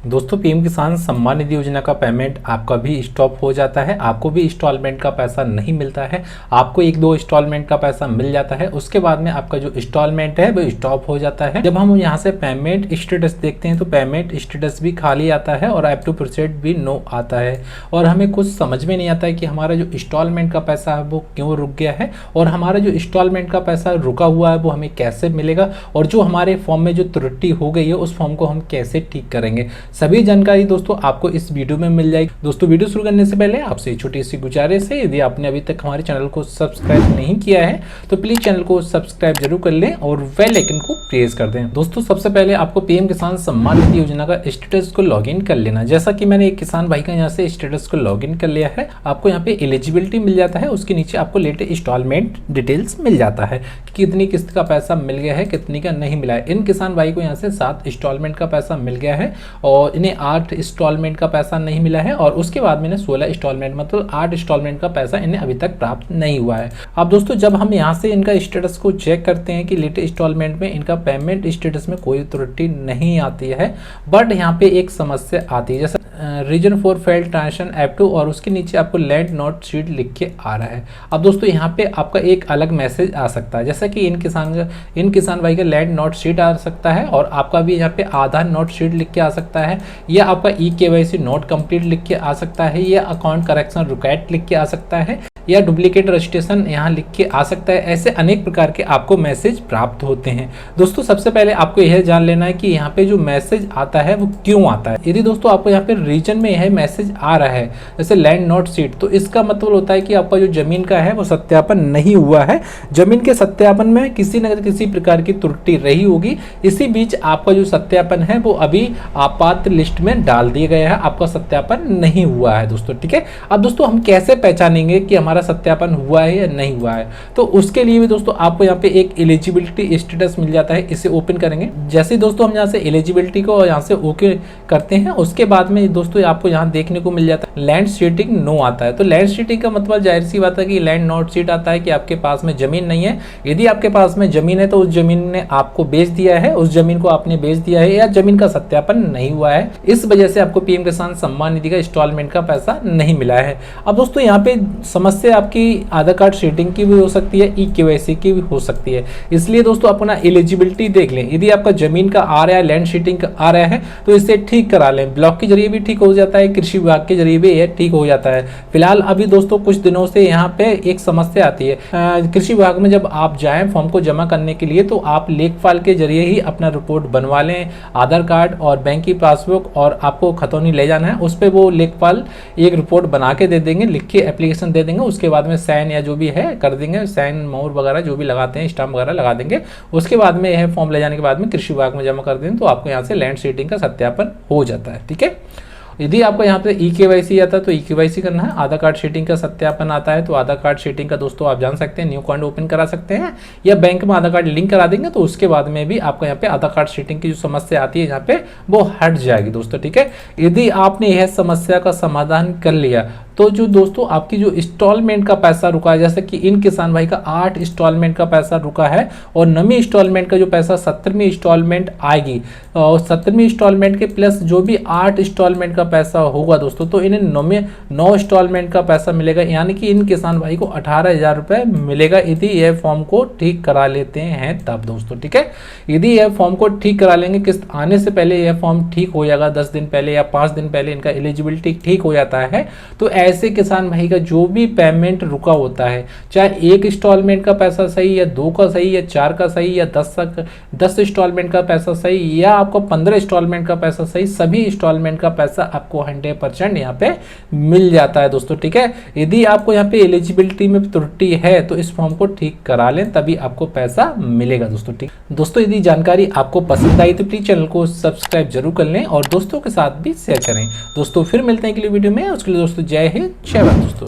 दोस्तों पीएम किसान सम्मान निधि योजना का पेमेंट आपका भी स्टॉप हो जाता है। आपको भी इंस्टॉलमेंट का पैसा नहीं मिलता है। आपको एक दो इंस्टॉलमेंट का पैसा मिल जाता है, उसके बाद में आपका जो इंस्टॉलमेंट है वो स्टॉप हो जाता है। जब हम यहाँ से पेमेंट स्टेटस देखते हैं तो पेमेंट स्टेटस भी खाली आता है और ऐप टू प्रोसीड भी नो आता है। और हमें कुछ समझ में नहीं आता है कि हमारा जो इंस्टॉलमेंट का पैसा है वो क्यों रुक गया है और हमारा जो इंस्टॉलमेंट का पैसा रुका हुआ है वो हमें कैसे मिलेगा, और जो हमारे फॉर्म में जो त्रुटि हो गई है उस फॉर्म को हम कैसे ठीक करेंगे। सभी जानकारी दोस्तों आपको इस वीडियो में मिल जाएगी। दोस्तों वीडियो शुरू करने से पहले आपसे छोटी सी गुजारिश है, यदि आपने अभी तक हमारे चैनल को सब्सक्राइब नहीं किया है तो प्लीज चैनल को सब्सक्राइब जरूर कर लें और बेल आइकन को प्रेस कर दें। दोस्तों सबसे पहले आपको पीएम किसान सम्मान निधि योजना का स्टेटस को लॉगिन कर लेना। जैसा कि मैंने एक किसान भाई का यहाँ से स्टेटस को लॉगिन कर लिया है, आपको यहाँ पे एलिजिबिलिटी मिल जाता है, उसके नीचे आपको लेटेस्ट इंस्टॉलमेंट डिटेल्स मिल जाता है कि कितनी किस्त का पैसा मिल गया है, कितनी का नहीं मिला है। इन किसान भाई को यहाँ से 7 इंस्टॉलमेंट का पैसा मिल गया है और इन्हें 8 इंस्टॉलमेंट का पैसा नहीं मिला है और उसके बाद में 16 इंस्टॉलमेंट मतलब 8 इंस्टॉलमेंट का पैसा इन्हें अभी तक प्राप्त नहीं हुआ है। अब दोस्तों जब हम यहाँ से इनका स्टेटस को चेक करते हैं कि लेटेस्ट इंस्टॉलमेंट में इनका पेमेंट स्टेटस में कोई त्रुटि नहीं आती है, बट यहाँ पे एक समस्या आती है, जैसे reason for failed transaction app two और उसके नीचे आपको लैंड नोट शीट लिख के आ रहा है। अब दोस्तों यहाँ पे आपका एक अलग मैसेज आ सकता है, जैसा कि इन किसान भाई का लैंड नोट शीट आ सकता है और आपका भी यहाँ पे आधार नोट शीट लिख के आ सकता है, या आपका ई-केवाईसी नोट कंप्लीट लिख के आ सकता है, या अकाउंट करेक्शन रिक्वायर्ड लिख के आ सकता है, या डुप्लीकेट रजिस्ट्रेशन यहाँ लिख के आ सकता है। ऐसे अनेक प्रकार के आपको मैसेज प्राप्त होते हैं। दोस्तों सबसे पहले आपको यह जान लेना है कि यहाँ पे जो मैसेज आता है वो क्यों आता है। यदि दोस्तों आपको यहाँ पे रीजन में यह मैसेज आ रहा है जैसे लैंड नोट शीट, तो इसका मतलब होता है कि आपका जो जमीन का है वो सत्यापन नहीं हुआ है। जमीन के सत्यापन में किसी न किसी प्रकार की त्रुटि रही होगी, इसी बीच आपका जो सत्यापन है वो अभी आपात लिस्ट में डाल दिया गया है, आपका सत्यापन नहीं हुआ है दोस्तों। ठीक है, अब दोस्तों हम कैसे पहचानेंगे कि हमारा सत्यापन हुआ है या नहीं हुआ है, तो उसके लिए भी दोस्तों आपको यहाँ पे एक एलिजिबिलिटी स्टेटस मिल जाता है। इसे ओपन करेंगे, जैसे दोस्तों हम यहाँ से एलिजिबिलिटी को यहाँ से ओके करते हैं, उसके बाद में दोस्तों आपको यहाँ देखने को मिल जाता है लैंड शीटिंग नो आता है। तो लैंड शीटिंग का मतलब जाहिर सी बात है कि लैंड नोट शीट आता है कि आपके पास में जमीन नहीं है। यदि आपके पास में जमीन है तो उस जमीन ने आपको बेच दिया है, उस जमीन को आपने बेच दिया है, या जमीन का सत्यापन नहीं हुआ है, इस वजह से आपको पीएम किसान सम्मान निधि का इंस्टॉलमेंट का पैसा नहीं मिला है। अब दोस्तों यहाँ पे समस्या आपकी आधार कार्ड शीटिंग की भी हो सकती है, ई-केवाईसी की भी हो सकती है, इसलिए दोस्तों अपना एलिजिबिलिटी देख लें। यदि आपका जमीन का आ रहा है, लैंड शीटिंग का आ रहा है तो इसे ठीक करा लें। ब्लॉक के जरिए भी ठीक हो जाता है, कृषि विभाग के जरिए भी यह ठीक हो जाता है। फिलहाल अभी दोस्तों कुछ दिनों से यहाँ पे एक समस्या आती है, कृषि विभाग में जब आप जाएं फॉर्म को जमा करने के लिए तो आप लेखपाल के जरिए ही अपना रिपोर्ट बनवा लें, आधार कार्ड और बैंक की पासबुक, और आपको खतौनी ले जाना है, उस पर वो लेखपाल एक रिपोर्ट बना के दे देंगे, लिख के एप्लीकेशन दे देंगे, उसके बाद में साइन या जो भी है कर देंगे, साइन मोहर वगैरह जो भी लगाते हैं, स्टाम्प वगैरह लगा देंगे। उसके बाद में यह फॉर्म ले जाने के बाद में कृषि विभाग में जमा कर देंगे तो आपको यहाँ से लैंड शीटिंग का सत्यापन हो जाता है। ठीक है, यदि आपको यहाँ पे ई-केवाईसी आता है तो ई-केवाईसी करना है, आधार कार्ड शीटिंग का सत्यापन आता है तो आधार कार्ड शीटिंग का दोस्तों आप जान सकते हैं न्यू अकाउंट ओपन करा सकते हैं, या बैंक में आधार कार्ड लिंक करा देंगे तो उसके बाद में भी आपको यहाँ पे आधार कार्ड शीटिंग की जो समस्या आती है यहाँ पे वो हट जाएगी दोस्तों। ठीक है, यदि आपने यह समस्या का समाधान कर लिया तो जो दोस्तों आपकी जो इंस्टॉलमेंट का पैसा रुका है, जैसे कि इन किसान भाई का 8 इंस्टॉलमेंट का पैसा रुका है और 9वीं इंस्टॉलमेंट का जो पैसा 17वीं इंस्टॉलमेंट आएगी और 17वीं इंस्टॉलमेंट के प्लस जो भी 8 इंस्टॉलमेंट का पैसा होगा दोस्तों, तो इन्हें 9 इंस्टॉलमेंट का पैसा मिलेगा, यानी कि इन किसान भाई को 18,000 रुपये मिलेगा यदि यह फॉर्म को ठीक करा लेते हैं तब दोस्तों। ठीक है, यदि यह फॉर्म को ठीक करा लेंगे, किस्त आने से पहले यह फॉर्म ठीक हो जाएगा, 10 दिन पहले या 5 दिन पहले इनका एलिजिबिलिटी ठीक हो जाता है, तो ऐसे किसान भाई का जो भी पेमेंट रुका होता है, चाहे एक इंस्टॉलमेंट का पैसा सही या 2 का सही या 4 का सही या 10 इंस्टॉलमेंट का पैसा सही या आपको 15 इंस्टॉलमेंट का पैसा सही, सभी इंस्टॉलमेंट का पैसा आपको 100% यहाँ पे मिल जाता है दोस्तों। ठीक है, यदि आपको यहाँ पे एलिजिबिलिटी में त्रुटि है तो इस फॉर्म को ठीक करा लें, तभी आपको पैसा मिलेगा दोस्तों। ठीक दोस्तों, यदि जानकारी आपको पसंद आई तो प्लीज चैनल को सब्सक्राइब जरूर कर लें और दोस्तों के साथ भी शेयर करें। दोस्तों फिर मिलते हैं अगली वीडियो में, उसके लिए दोस्तों जय हिंद जय भारत दोस्तों।